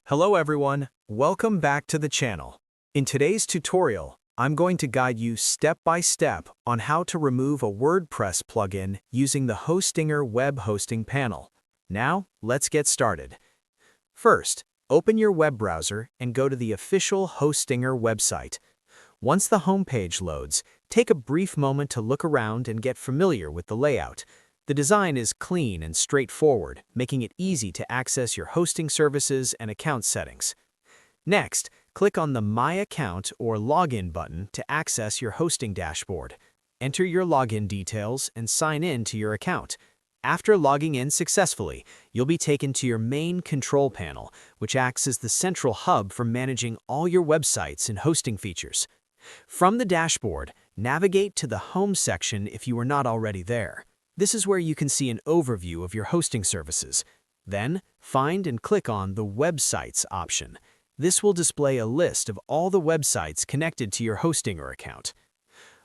Hello everyone, welcome back to the channel. In today's tutorial, I'm going to guide you step by step on how to remove a WordPress plugin using the Hostinger web hosting panel. Now, let's get started. First, open your web browser and go to the official Hostinger website. Once the homepage loads, take a brief moment to look around and get familiar with the layout. The design is clean and straightforward, making it easy to access your hosting services and account settings. Next, click on the My Account or Login button to access your hosting dashboard. Enter your login details and sign in to your account. After logging in successfully, you'll be taken to your main control panel, which acts as the central hub for managing all your websites and hosting features. From the dashboard, navigate to the Home section if you are not already there. This is where you can see an overview of your hosting services. Then, find and click on the Websites option. This will display a list of all the websites connected to your Hostinger account.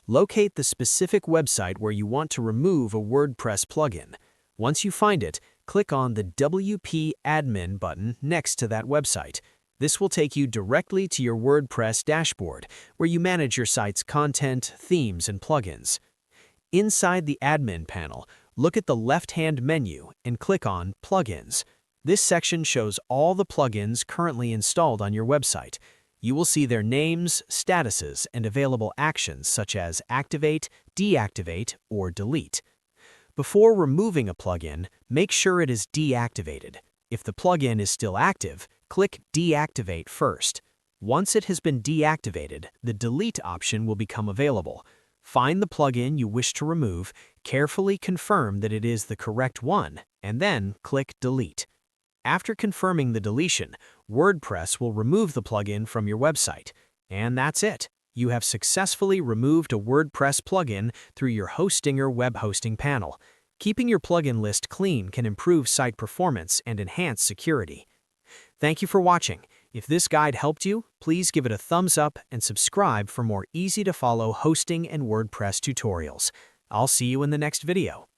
Locate the specific website where you want to remove a WordPress plugin. Once you find it, click on the WP Admin button next to that website. This will take you directly to your WordPress dashboard, where you manage your site's content, themes, and plugins. Inside the Admin panel, look at the left-hand menu and click on Plugins. This section shows all the plugins currently installed on your website. You will see their names, statuses, and available actions such as Activate, Deactivate, or Delete. Before removing a plugin, make sure it is deactivated. If the plugin is still active, click Deactivate first. Once it has been deactivated, the Delete option will become available. Find the plugin you wish to remove, carefully confirm that it is the correct one, and then click Delete. After confirming the deletion, WordPress will remove the plugin from your website. And that's it. You have successfully removed a WordPress plugin through your Hostinger web hosting panel. Keeping your plugin list clean can improve site performance and enhance security. Thank you for watching. If this guide helped you, please give it a thumbs up and subscribe for more easy-to-follow hosting and WordPress tutorials. I'll see you in the next video.